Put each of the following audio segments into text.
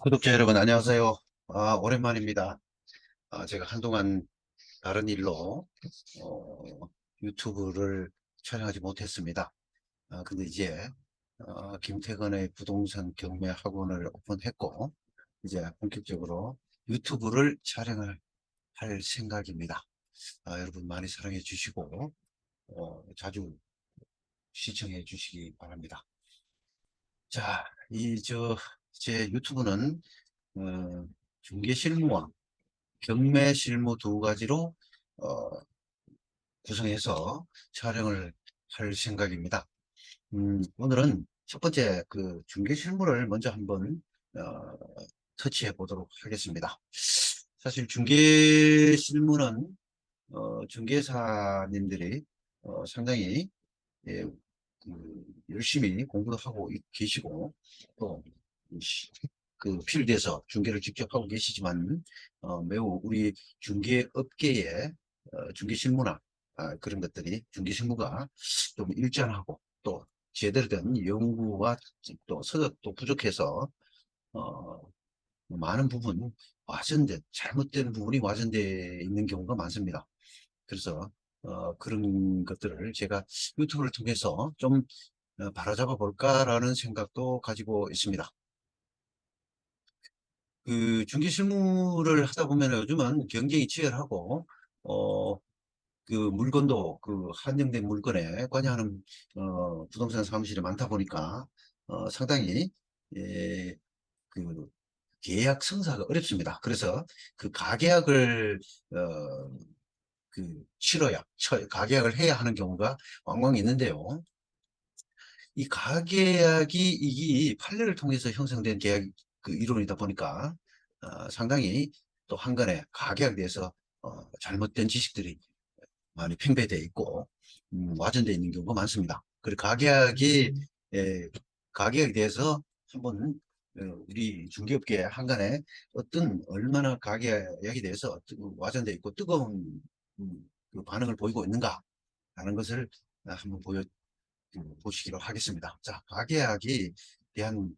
구독자 여러분, 안녕하세요. 오랜만입니다. 제가 한동안 다른 일로 유튜브를 촬영하지 못했습니다. 근데 이제 김태건의 부동산 경매 학원을 오픈했고, 이제 본격적으로 유튜브를 촬영을 할 생각입니다. 여러분 많이 사랑해 주시고 자주 시청해 주시기 바랍니다. 자, 제 유튜브는 중개 실무와 경매 실무 두 가지로 어, 구성해서 촬영을 할 생각입니다. 오늘은 첫 번째 그 중개 실무를 먼저 한번 어, 터치해 보도록 하겠습니다. 사실 중개 실무는 중개사님들이 상당히 예, 열심히 공부도 하고 계시고 또 그 필드에서 중개를 직접 하고 계시지만 매우 우리 중개업계의 중개 실무나 그런 것들이 중개 실무가 좀 일정하고 또 제대로 된 연구와 또 서적도 부족해서 어, 많은 부분 잘못된 부분이 와전되어 있는 경우가 많습니다. 그래서 그런 것들을 제가 유튜브를 통해서 좀 바로잡아 볼까라는 생각도 가지고 있습니다. 그 중개 실무를 하다 보면 요즘은 경쟁이 치열하고 어, 그 물건도 그 한정된 물건에 관여하는 부동산 사무실이 많다 보니까 상당히 예, 그 계약 성사가 어렵습니다. 그래서 그 가계약을 가계약을 해야 하는 경우가 왕왕 있는데요. 이 가계약이 이게 판례를 통해서 형성된 계약 그 이론이다 보니까 상당히 또 한간에 가계약에 대해서 잘못된 지식들이 많이 팽배되어 있고 와전되어 있는 경우가 많습니다. 그리고 가계약에 대해서 한번 우리 중개업계 한간에 얼마나 가계약에 대해서 와전되어 있고 뜨거운 그 반응을 보이고 있는가 하는 것을 한번 보시기로 하겠습니다. 자, 가계약이 대한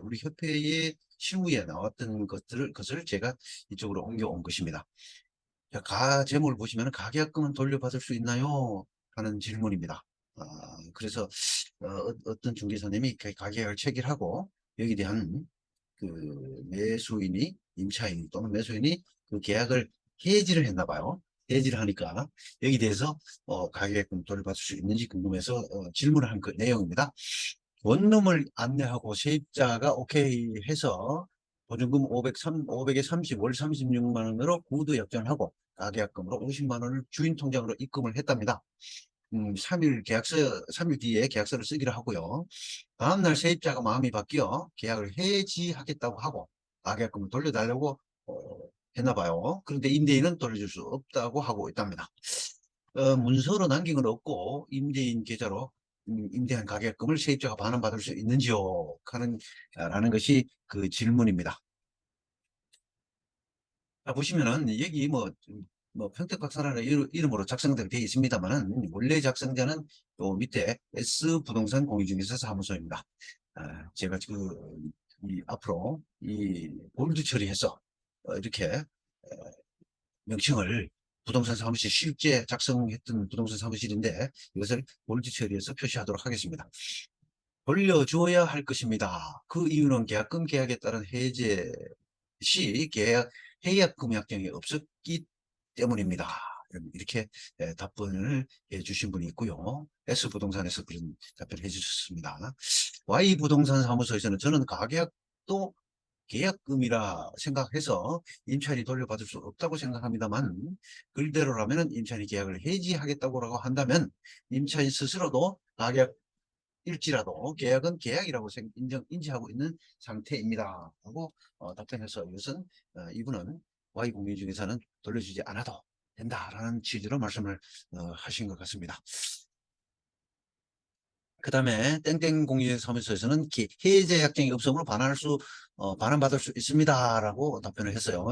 우리 협회의 실무에 나왔던 것을 제가 이쪽으로 옮겨온 것입니다. 자, 제목을 보시면 가계약금은 돌려받을 수 있나요? 하는 질문입니다. 그래서 떤 중개사님이 가계약을 체결하고 여기에 대한 그 임차인 또는 매수인이 그 계약을 해지를 했나 봐요. 해지를 하니까 여기 대해서 가계약금 돌려받을 수 있는지 궁금해서 질문을 한 그 내용입니다. 원룸을 안내하고 세입자가 오케이 해서 보증금 500에 30, 월 36만 원으로 구두 역전하고 가계약금으로 50만 원을 주인 통장으로 입금을 했답니다. 3일 뒤에 계약서를 쓰기로 하고요. 다음날 세입자가 마음이 바뀌어 계약을 해지하겠다고 하고 가계약금을 돌려달라고 어, 했나 봐요. 그런데 임대인은 돌려줄 수 없다고 하고 있답니다. 문서로 남긴 건 없고 임대인 계좌로 임대한 가계약금을 세입자가 반환받을 수 있는지요? 라는 것이 그 질문입니다. 보시면은 여기 뭐 평택박사라는 이름으로 작성되어 있습니다만은 원래 작성자는 또 밑에 S부동산 공유중개사 사무소입니다. 제가 앞으로 이 볼드 처리해서 이렇게 명칭을 부동산 사무실 실제 작성했던 부동산 사무실인데 이것을 볼드 처리해서 표시하도록 하겠습니다. 돌려주어야 할 것입니다. 그 이유는 계약금 계약에 따른 해제 시 해약금 약정이 없었기 때문입니다. 이렇게 답변을 해주신 분이 있고요. S부동산에서 그런 답변을 해주셨습니다. Y부동산 사무소에서는 저는 가계약도 계약금이라 생각해서 임차인이 돌려받을 수 없다고 생각합니다만 글대로라면 임차인이 계약을 해지하겠다고 한다면 임차인 스스로도 가격일지라도 계약은 계약이라고 인지하고 있는 상태입니다 하고 답변해서 이것은 이분은 Y공인중개사는 돌려주지 않아도 된다라는 취지로 말씀을 하신 것 같습니다. 그 다음에 땡땡 공인사무소에서는 해제 약정이 없으므로 반환받을 수 있습니다라고 답변을 했어요.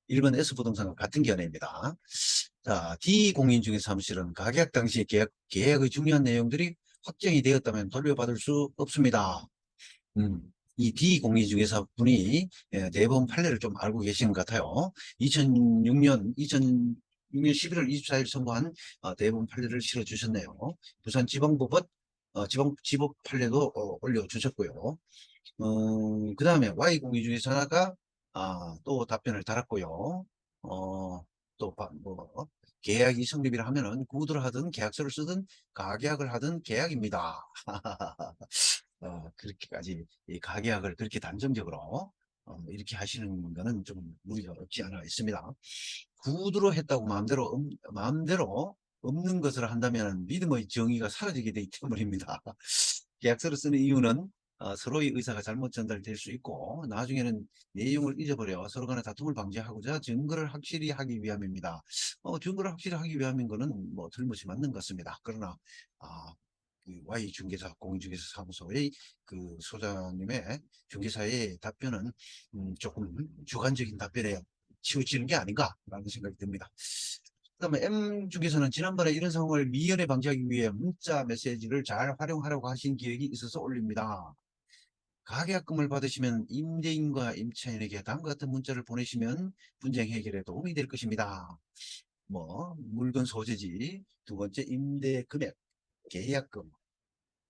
1번 S부동산과 같은 견해입니다. 자, D 공인중개사무실은 가계약 당시 계약의 중요한 내용들이 확정이 되었다면 돌려받을 수 없습니다. 이 D공인중개사 분이 대법원 판례를 좀 알고 계시는 것 같아요. 2006년 11월 24일 선고한 대법원 판례를 실어주셨네요. 부산지방법원 지법 판례도 올려주셨고요. 그 다음에 Y공인중개사가 또 답변을 달았고요. 또 뭐 계약이 성립이라 하면은 구두를 하든 계약서를 쓰든 가계약을 하든 계약입니다. 그렇게까지 이 가계약을 그렇게 단정적으로 이렇게 하시는 거는 좀 무리가 없지 않아 있습니다. 구두로 했다고 마음대로 없는 것을 한다면 믿음의 정의가 사라지게 되기 때문입니다. 계약서를 쓰는 이유는 서로의 의사가 잘못 전달될 수 있고 나중에는 내용을 잊어버려 서로 간의 다툼을 방지하고자 증거를 확실히 하기 위함입니다. 증거를 확실히 하기 위함인 거는 뭐 틀림없이 맞는 것 같습니다. 그러나 그 Y 중개사 공인중개사 사무소의 그 소장님의 중개사의 답변은 조금 주관적인 답변에 치우치는 게 아닌가라는 생각이 듭니다. 그다음에 M 중개사는 지난번에 이런 상황을 미연에 방지하기 위해 문자 메시지를 잘 활용하려고 하신 기획이 있어서 올립니다. 가계약금을 받으시면 임대인과 임차인에게 다음과 같은 문자를 보내시면 분쟁 해결에 도움이 될 것입니다. 뭐 물건 소재지, 두 번째 임대 금액, 계약금,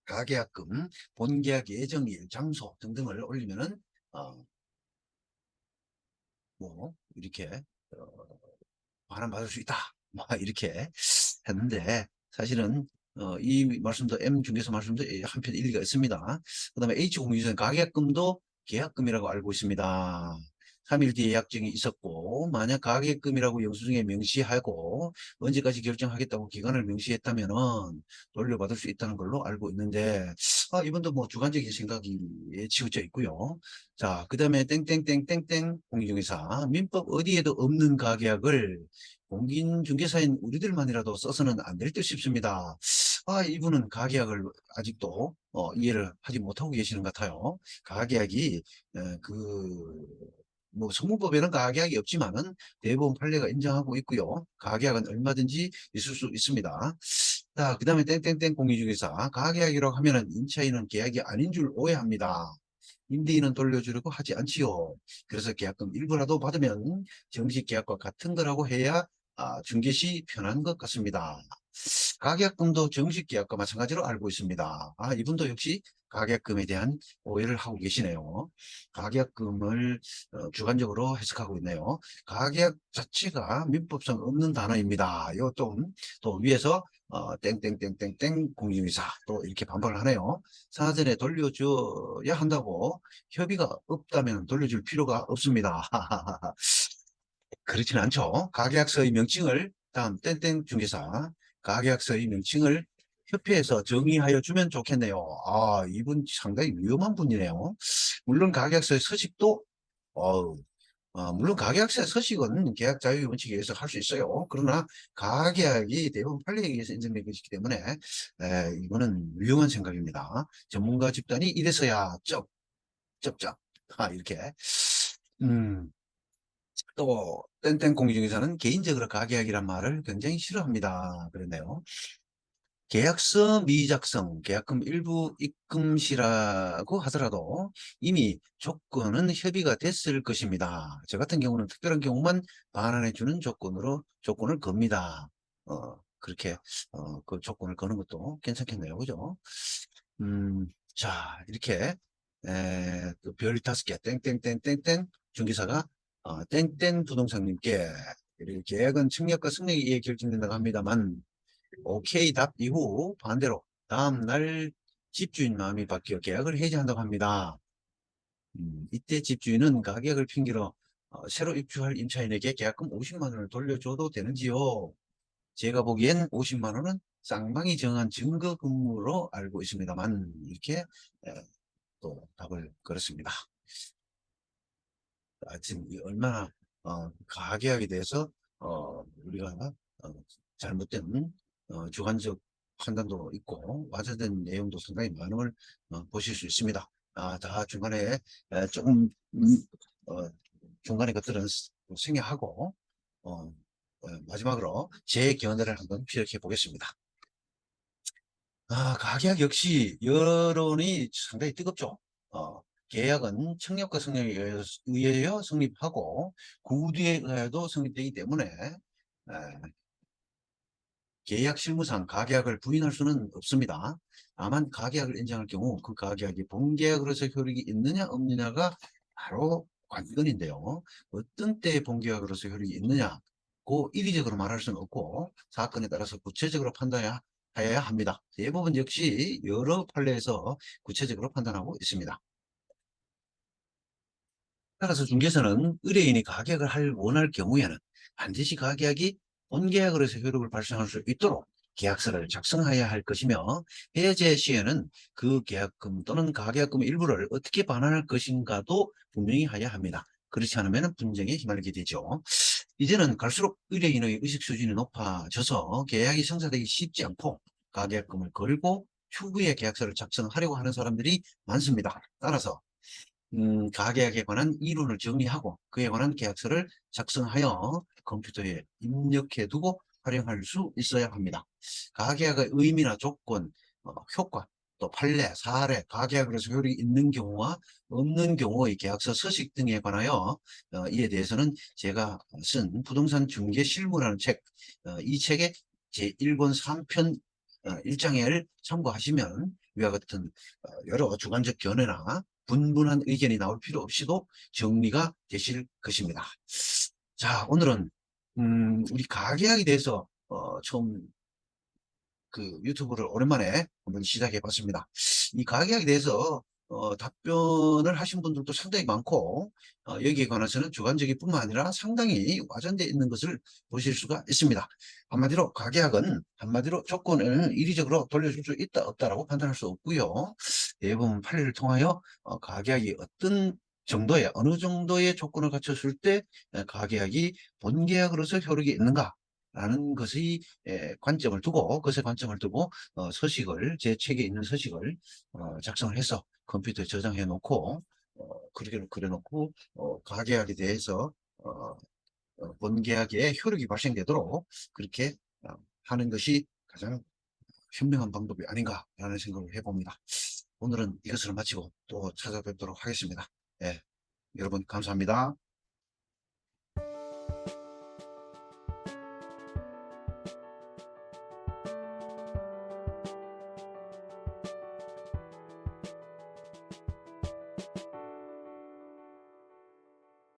가계약금, 본계약 예정일, 장소 등등을 올리면은 뭐 이렇게 어, 반환받을 수 있다. 뭐 이렇게 했는데 사실은 이 말씀도 M 중개사 말씀도 한편 일리가 있습니다. 그 다음에 H 공유전 가계약금도 계약금이라고 알고 있습니다. 3일 뒤에 약정이 있었고 만약 가계금이라고 영수증에 명시하고 언제까지 결정하겠다고 기간을 명시했다면은 돌려받을 수 있다는 걸로 알고 있는데 이분도 뭐 주관적인 생각이 치우쳐 있고요. 자, 그 다음에 땡땡땡땡땡 공인중개사 민법 어디에도 없는 가계약을 공인중개사인 우리들만이라도 써서는 안 될 듯 싶습니다. 이분은 가계약을 아직도 이해를 하지 못하고 계시는 것 같아요. 가계약이 뭐 성문법에는 가계약이 없지만은 대법원 판례가 인정하고 있고요. 가계약은 얼마든지 있을 수 있습니다. 자, 그 다음에 땡땡땡 공인중개사 가계약이라고 하면은 임차인은 계약이 아닌 줄 오해합니다. 임대인은 돌려주려고 하지 않지요. 그래서 계약금 일부라도 받으면 정식 계약과 같은 거라고 해야 중개 시 편한 것 같습니다. 가계약금도 정식 계약과 마찬가지로 알고 있습니다. 이분도 역시 가계약금에 대한 오해를 하고 계시네요. 가계약금을 주관적으로 해석하고 있네요. 가계약 자체가 민법상 없는 단어입니다. 또 위에서 땡땡땡땡땡 공인중개사 또 이렇게 반박을 하네요. 사전에 돌려줘야 한다고 협의가 없다면 돌려줄 필요가 없습니다. 그렇지는 않죠. 가계약서의 명칭을 다음 땡땡 중개사 가계약서의 명칭을 협회에서 정의하여 주면 좋겠네요. 이분 상당히 위험한 분이네요. 물론 가계약서의 서식도 어, 물론 가계약서의 서식은 계약 자유 원칙에 의해서 할 수 있어요. 그러나 가계약이 대부분 판례에 의해서 인정된 것이기 때문에 이거는 위험한 생각입니다. 전문가 집단이 이래서야 쩝쩝 이렇게 음, 또 땡땡 공인중개사는 개인적으로 가계약이란 말을 굉장히 싫어합니다. 그러네요. 계약서 미작성, 계약금 일부 입금 시라고 하더라도 이미 조건은 협의가 됐을 것입니다. 저 같은 경우는 특별한 경우만 반환해주는 조건을 겁니다. 그렇게 그 조건을 거는 것도 괜찮겠네요. 그죠? 자, 이렇게 별 5개 땡땡땡땡땡 중개사가 땡땡 부동산님께 이렇게 계약은 청약과 승낙에 의해 결정된다고 합니다만 오케이 답 이후 반대로 다음날 집주인 마음이 바뀌어 계약을 해지한다고 합니다. 이때 집주인은 가격을 핑계로 새로 입주할 임차인에게 계약금 50만 원을 돌려줘도 되는지요? 제가 보기엔 50만 원은 쌍방이 정한 증거 근무로 알고 있습니다만 이렇게 에, 또 답을 걸었습니다. 지금 얼마나 가계약에 대해서 우리가 잘못된 주관적 판단도 있고 와전된 내용도 상당히 많은 걸 보실 수 있습니다. 다 중간에 조금 어, 중간에 것들은 생략하고 마지막으로 제 견해를 한번 피력해 보겠습니다. 가계약 역시 여론이 상당히 뜨겁죠. 계약은 청약과 성명에 의하여 성립하고 구두에 의하여도 성립되기 때문에 계약 실무상 가계약을 부인할 수는 없습니다. 다만 가계약을 인정할 경우 그 가계약이 본계약으로서 효력이 있느냐 없느냐가 바로 관건인데요. 어떤 때에 본계약으로서 효력이 있느냐고 이리적으로 말할 수는 없고 사건에 따라서 구체적으로 판단해야 합니다. 대부분 역시 여러 판례에서 구체적으로 판단하고 있습니다. 따라서 중개사는 의뢰인이 가계약을 원할 경우에는 반드시 가계약이 본계약으로서 효력을 발생할 수 있도록 계약서를 작성해야 할 것이며 해제 시에는 그 계약금 또는 가계약금의 일부를 어떻게 반환할 것인가도 분명히 해야 합니다. 그렇지 않으면 분쟁에 휘말리게 되죠. 이제는 갈수록 의뢰인의 의식 수준이 높아져서 계약이 성사되기 쉽지 않고 가계약금을 걸고 추후에 계약서를 작성하려고 하는 사람들이 많습니다. 따라서 가계약에 관한 이론을 정리하고 그에 관한 계약서를 작성하여 컴퓨터에 입력해 두고 활용할 수 있어야 합니다. 가계약의 의미나 조건, 효과, 또 판례, 사례, 가계약으로서 효력이 있는 경우와 없는 경우의 계약서 서식 등에 관하여 이에 대해서는 제가 쓴 부동산 중개 실무라는 책, 이 책의 제1권 3편 1장을 참고하시면 위와 같은 여러 주관적 견해나 분분한 의견이 나올 필요 없이도 정리가 되실 것입니다. 자, 오늘은 우리 가계약에 대해서 처음 유튜브를 오랜만에 한번 시작해 봤습니다. 이 가계약에 대해서 답변을 하신 분들도 상당히 많고 여기에 관해서는 주관적일 뿐만 아니라 상당히 와전되어 있는 것을 보실 수가 있습니다. 한마디로 가계약은 한마디로 조건을 이리적으로 돌려줄 수 있다 없다라고 판단할 수 없고요. 대부분 판례를 통하여 가계약이 어느 정도의 조건을 갖췄을 때 가계약이 본계약으로서 효력이 있는가 라는 것의 관점을 두고 그것에 관점을 두고 제 책에 있는 서식을 작성을 해서 컴퓨터에 저장해 놓고 그려 놓고 가계약에 대해서 본계약의 효력이 발생되도록 그렇게 하는 것이 가장 현명한 방법이 아닌가라는 생각을 해봅니다. 오늘은 이것을 마치고 또 찾아뵙도록 하겠습니다. 예, 여러분 감사합니다.